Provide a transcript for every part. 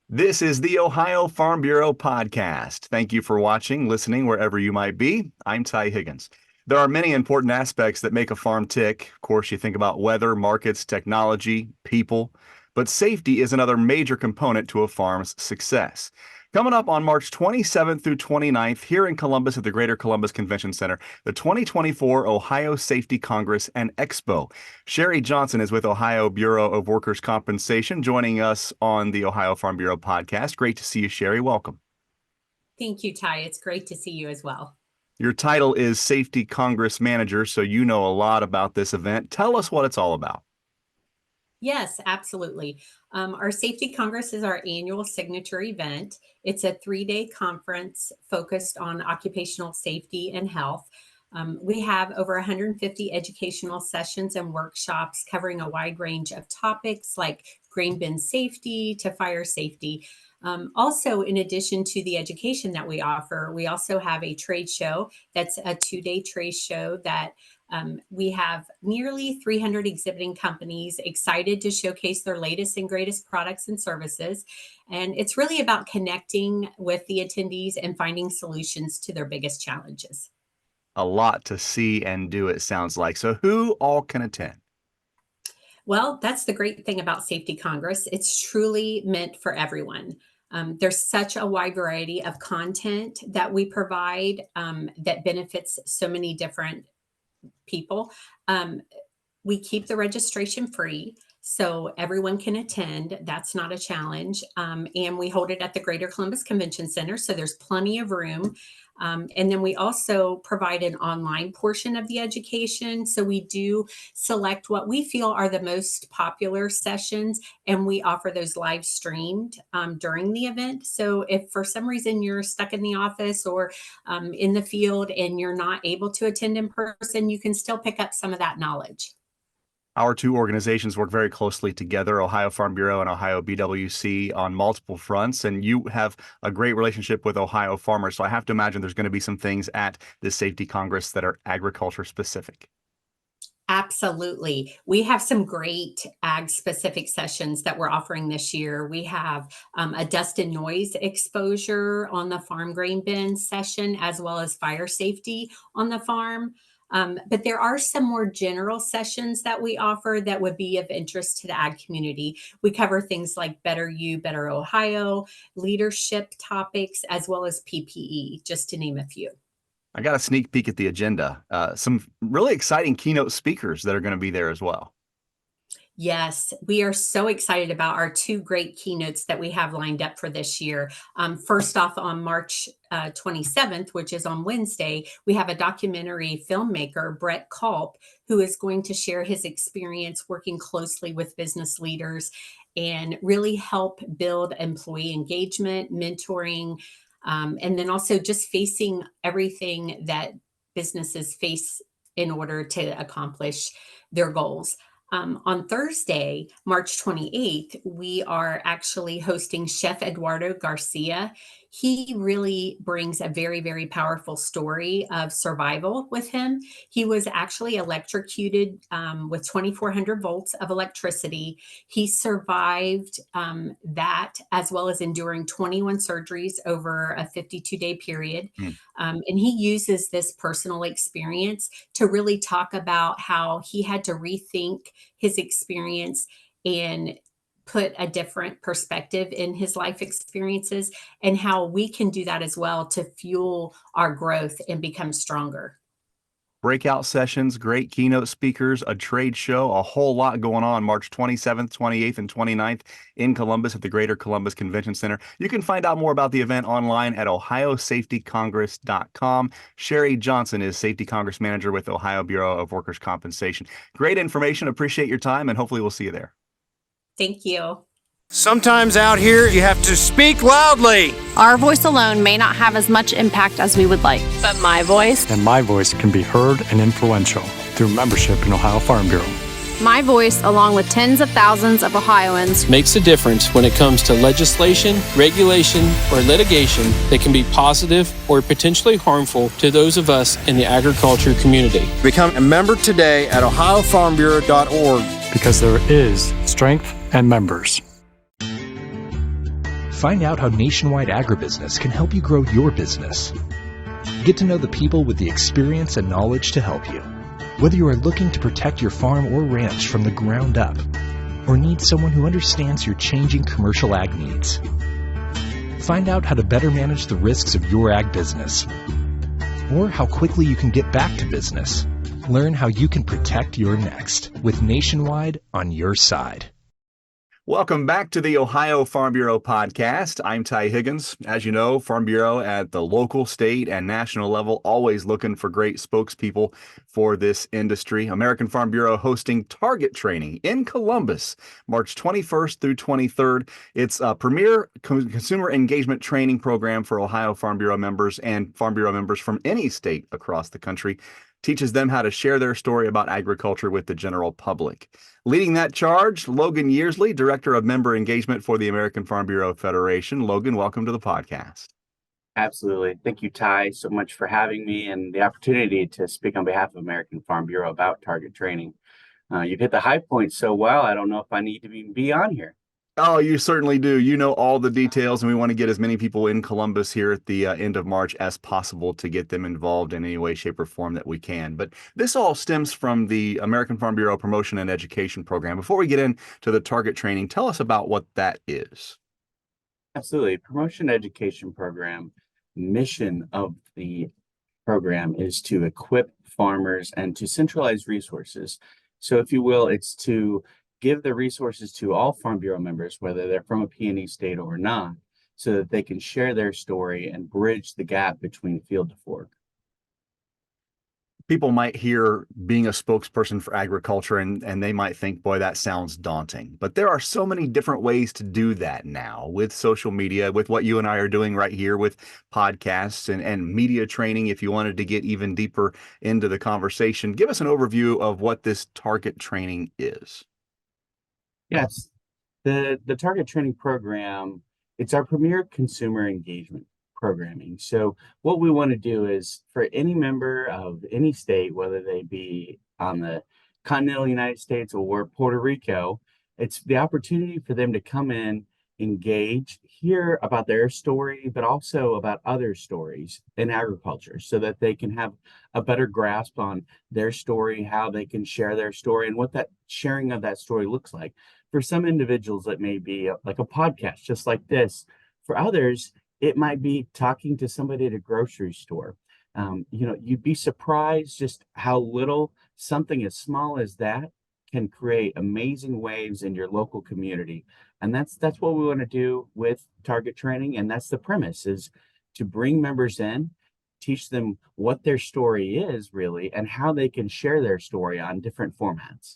This is the Ohio Farm Bureau podcast. Thank you for watching, listening, wherever you might be. I'm Ty Higgins. There are many important aspects that make a farm tick. Of course, you think about weather, markets, technology, people, but safety is another major component to a farm's success. Coming up on March 27th through 29th here in Columbus at the Greater Columbus Convention Center, the 2024 Ohio Safety Congress and Expo. Sherry Johnson is with Ohio Bureau of Workers' Compensation, joining us on the Ohio Farm Bureau podcast. Great to see you, Sherry. Welcome. Thank you, Ty. It's great to see you as well. Your title is Safety Congress Manager, so you know a lot about this event. Tell us what it's all about. Yes, absolutely. Our Safety Congress is our annual signature event. It's a 3-day conference focused on occupational safety and health. We have over 150 educational sessions and workshops covering a wide range of topics like grain bin safety to fire safety. Also, in addition to the education that we offer, we also have a trade show. That's a 2-day trade show that we have nearly 300 exhibiting companies excited to showcase their latest and greatest products and services. And it's really about connecting with the attendees and finding solutions to their biggest challenges. A lot to see and do, it sounds like. So who all can attend? Well, that's the great thing about Safety Congress. It's truly meant for everyone. There's such a wide variety of content that we provide that benefits so many different people. We keep the registration free, so everyone can attend. That's not a challenge. And we hold it at the Greater Columbus Convention Center, so there's plenty of room. And then we also provide an online portion of the education. So we do select what we feel are the most popular sessions, and we offer those live streamed during the event. So if for some reason you're stuck in the office or in the field and you're not able to attend in person, you can still pick up some of that knowledge. Our two organizations work very closely together, Ohio Farm Bureau and Ohio BWC, on multiple fronts, and you have a great relationship with Ohio farmers. So I have to imagine there's going to be some things at this Safety Congress that are agriculture specific. Absolutely. We have some great ag specific sessions that we're offering this year. We have a dust and noise exposure on the farm grain bin session, as well as fire safety on the farm. But there are some more general sessions that we offer that would be of interest to the ag community. We cover things like Better You, Better Ohio, leadership topics, as well as PPE, just to name a few. I got a sneak peek at the agenda. Some really exciting keynote speakers that are going to be there as well. Yes, we are so excited about our two great keynotes that we have lined up for this year. First off, on March 27th, which is on Wednesday, we have a documentary filmmaker, Brett Culp, who is going to share his experience working closely with business leaders and really help build employee engagement, mentoring, and then also just facing everything that businesses face in order to accomplish their goals. On Thursday, March 28th, we are actually hosting Chef Eduardo Garcia. He really brings a very, very powerful story of survival with him. He was actually electrocuted with 2,400 volts of electricity. He survived that, as well as enduring 21 surgeries over a 52-day period. And he uses this personal experience to really talk about how he had to rethink his experience and put a different perspective in his life experiences, and how we can do that as well to fuel our growth and become stronger. Breakout sessions, great keynote speakers, a trade show, a whole lot going on March 27th, 28th, and 29th in Columbus at the Greater Columbus Convention Center. You can find out more about the event online at ohiosafetycongress.com. Sherry Johnson is Safety Congress Manager with Ohio Bureau of Workers' Compensation. Great information. Appreciate your time, and hopefully we'll see you there. Thank you. Sometimes out here, you have to speak loudly. Our voice alone may not have as much impact as we would like, but my voice and my voice can be heard and influential through membership in Ohio Farm Bureau. My voice, along with tens of thousands of Ohioans, makes a difference when it comes to legislation, regulation, or litigation that can be positive or potentially harmful to those of us in the agriculture community. Become a member today at ohiofarmbureau.org. Because there is strength and members. Find out how Nationwide Agribusiness can help you grow your business. Get to know the people with the experience and knowledge to help you. Whether you are looking to protect your farm or ranch from the ground up, or need someone who understands your changing commercial ag needs. Find out how to better manage the risks of your ag business, or how quickly you can get back to business. Learn how you can protect your next with Nationwide on your side. Welcome back to the Ohio Farm Bureau podcast. I'm Ty Higgins. As you know, Farm Bureau at the local, state, and national level, always looking for great spokespeople for this industry. American Farm Bureau hosting Target Training in Columbus, March 21st through 23rd. It's a premier consumer engagement training program for Ohio Farm Bureau members and Farm Bureau members from any state across the country. Teaches them how to share their story about agriculture with the general public. Leading that charge, Logan Yearsley, Director of Member Engagement for the American Farm Bureau Federation. Logan, welcome to the podcast. Absolutely. Thank you, Ty, so much for having me and the opportunity to speak on behalf of American Farm Bureau about target training. You've hit the high points so well, I don't know if I need to be on here. Oh, you certainly do. You know all the details, and we want to get as many people in Columbus here at the end of March as possible to get them involved in any way, shape, or form that we can. But this all stems from the American Farm Bureau Promotion and Education Program. Before we get into the target training, tell us about what that is. Absolutely. Promotion Education Program, mission of the program is to equip farmers and to centralize resources. So if you will, it's to give the resources to all Farm Bureau members, whether they're from a P&E state or not, so that they can share their story and bridge the gap between field to fork. People might hear being a spokesperson for agriculture and they might think, boy, that sounds daunting. But there are so many different ways to do that now with social media, with what you and I are doing right here with podcasts and media training. If you wanted to get even deeper into the conversation, give us an overview of what this target training is. Yes, the target training program, it's our premier consumer engagement programming. So what we want to do is for any member of any state, whether they be on the continental United States or Puerto Rico, it's the opportunity for them to come in, engage, hear about their story, but also about other stories in agriculture so that they can have a better grasp on their story, how they can share their story, and what that sharing of that story looks like. For some individuals, it may be like a podcast, just like this. For others, it might be talking to somebody at a grocery store. You'd be surprised just how little something as small as that can create amazing waves in your local community. And that's what we want to do with target training. And that's the premise, is to bring members in, teach them what their story is really, and how they can share their story on different formats.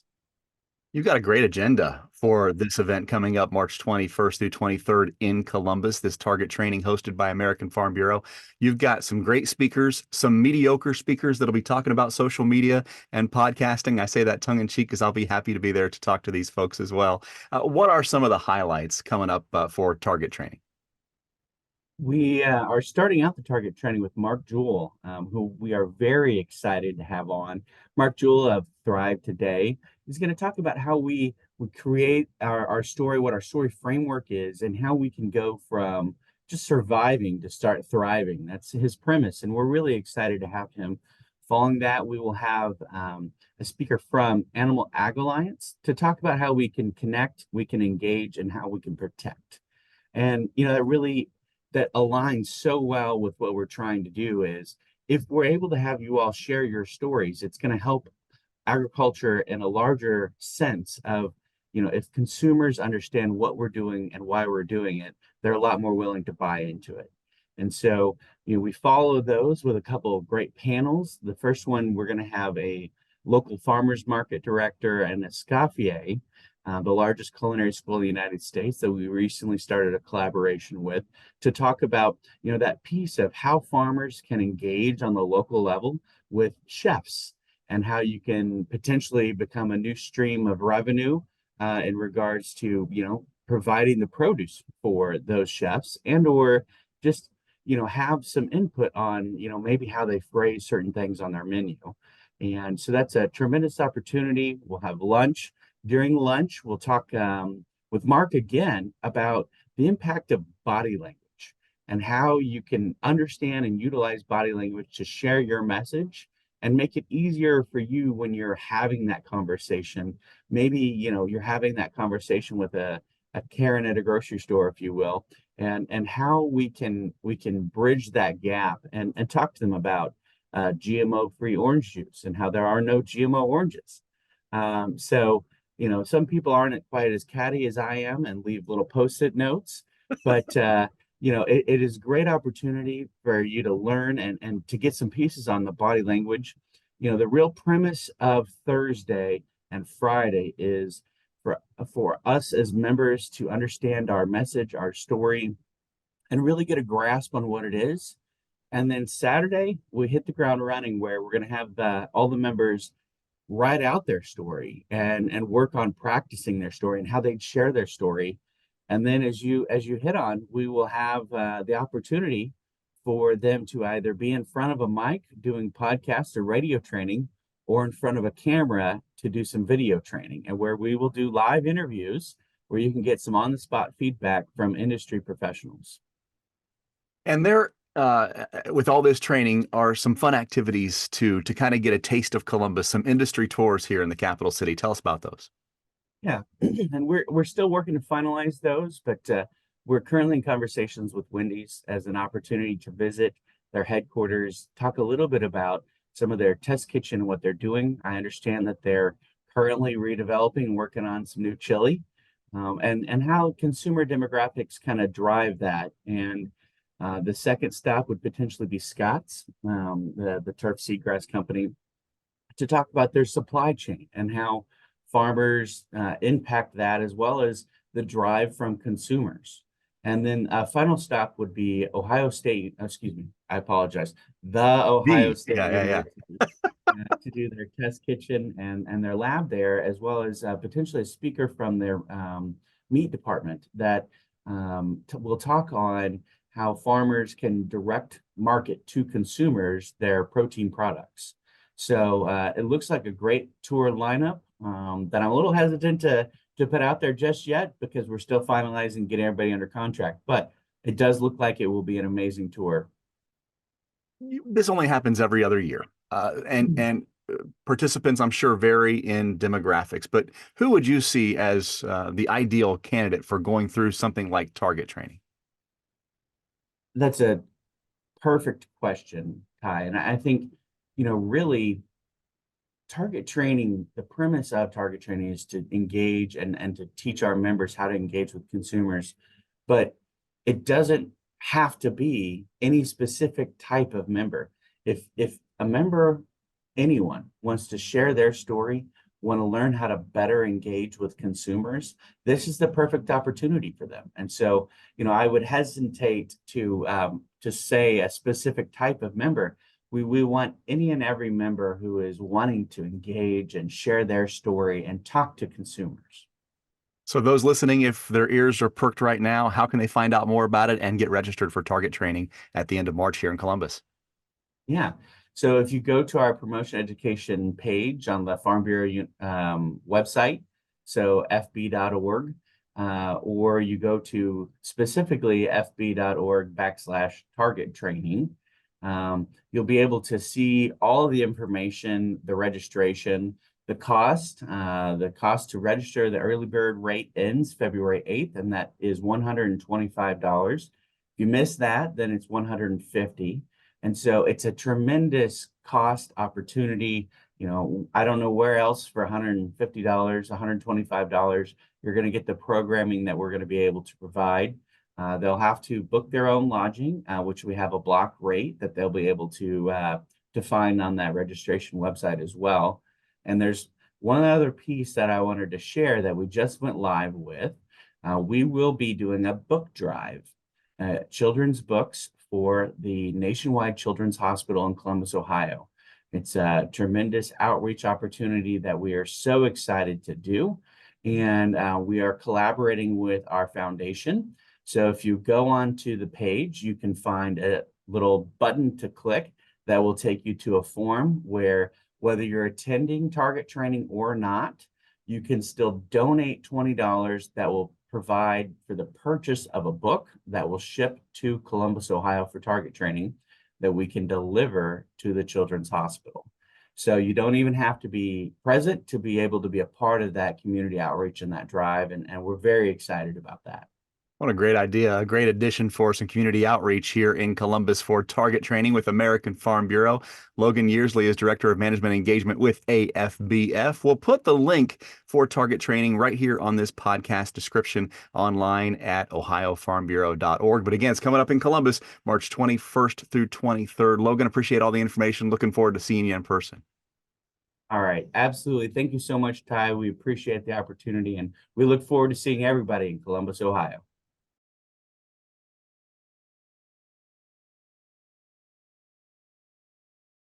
You've got a great agenda for this event coming up March 21st through 23rd in Columbus, this target training hosted by American Farm Bureau. You've got some great speakers, some mediocre speakers that'll be talking about social media and podcasting. I say that tongue in cheek because I'll be happy to be there to talk to these folks as well. What are some of the highlights coming up for target training? We are starting out the target training with Mark Jewell, who we are very excited to have on. Mark Jewell of Thrive Today is going to talk about how we create our story, what our story framework is, and how we can go from just surviving to start thriving. That's his premise, and we're really excited to have him. Following that, we will have a speaker from Animal Ag Alliance to talk about how we can connect, we can engage, and how we can protect. And, that aligns so well with what we're trying to do is if we're able to have you all share your stories, it's going to help agriculture in a larger sense of, if consumers understand what we're doing and why we're doing it, they're a lot more willing to buy into it. And so, we follow those with a couple of great panels. The first one, we're going to have a local farmers market director and Escoffier, the largest culinary school in the United States that we recently started a collaboration with, to talk about, that piece of how farmers can engage on the local level with chefs and how you can potentially become a new stream of revenue in regards to, providing the produce for those chefs and or just, have some input on, maybe how they phrase certain things on their menu. And so that's a tremendous opportunity. We'll have lunch. During lunch, we'll talk with Mark again about the impact of body language and how you can understand and utilize body language to share your message and make it easier for you when you're having that conversation. Maybe, you're having that conversation with a Karen at a grocery store, if you will, and how we can bridge that gap and talk to them about GMO-free orange juice and how there are no GMO oranges. So, some people aren't quite as catty as I am and leave little post-it notes, but it is a great opportunity for you to learn and to get some pieces on the body language. The real premise of Thursday and Friday is for us as members to understand our message, our story, and really get a grasp on what it is. And then Saturday, we hit the ground running where we're going to have all the members write out their story and work on practicing their story and how they'd share their story. And then as you hit on, we will have the opportunity for them to either be in front of a mic doing podcast or radio training, or in front of a camera to do some video training, and where we will do live interviews where you can get some on-the-spot feedback from industry professionals. And there, with all this training, are some fun activities to kind of get a taste of Columbus, some industry tours here in the capital city. Tell us about those. Yeah, and we're still working to finalize those, but we're currently in conversations with Wendy's as an opportunity to visit their headquarters, talk a little bit about some of their test kitchen and what they're doing. I understand that they're currently redeveloping and working on some new chili, and how consumer demographics kind of drive that. And the second stop would potentially be Scott's, the turf seedgrass company, to talk about their supply chain and how farmers impact that, as well as the drive from consumers. And then a final stop would be Ohio State, excuse me, I apologize, the Ohio State University, to do their test kitchen and their lab there, as well as potentially a speaker from their meat department that will talk on how farmers can direct market to consumers their protein products. So it looks like a great tour lineup that I'm a little hesitant to put out there just yet, because we're still finalizing getting everybody under contract. But it does look like it will be an amazing tour. This only happens every other year, and participants, I'm sure, vary in demographics. But who would you see as the ideal candidate for going through something like target training? That's a perfect question, Ty. And I think, really target training, the premise of target training is to engage and to teach our members how to engage with consumers. But it doesn't have to be any specific type of member. If a member, anyone, wants to share their story, want to learn how to better engage with consumers, this is the perfect opportunity for them. And so, I would hesitate to say a specific type of member. We want any and every member who is wanting to engage and share their story and talk to consumers. So those listening, if their ears are perked right now, how can they find out more about it and get registered for target training at the end of March here in Columbus? Yeah. So if you go to our promotion education page on the Farm Bureau website, so fb.org, or you go to specifically fb.org/target training, you'll be able to see all of the information, the registration, the cost to register. The early bird rate ends February 8th, and that is $125. If you miss that, then it's $150. And so it's a tremendous cost opportunity. I don't know where else for $150, $125, you're going to get the programming that we're going to be able to provide. They'll have to book their own lodging, which we have a block rate that they'll be able to find on that registration website as well. And there's one other piece that I wanted to share that we just went live with. We will be doing a book drive, children's books for the Nationwide Children's Hospital in Columbus, Ohio. It's a tremendous outreach opportunity that we are so excited to do. And we are collaborating with our foundation. So if you go onto the page, you can find a little button to click that will take you to a form where, whether you're attending target training or not, you can still donate $20 that will provide for the purchase of a book that will ship to Columbus, Ohio for target training that we can deliver to the Children's Hospital. So you don't even have to be present to be able to be a part of that community outreach and that drive. And we're very excited about that. What a great idea. A great addition for some community outreach here in Columbus for target training with American Farm Bureau. Logan Yearsley is Director of Management Engagement with AFBF. We'll put the link for target training right here on this podcast description online at ohiofarmbureau.org. But again, it's coming up in Columbus, March 21st through 23rd. Logan, appreciate all the information. Looking forward to seeing you in person. All right. Absolutely. Thank you so much, Ty. We appreciate the opportunity, and we look forward to seeing everybody in Columbus, Ohio.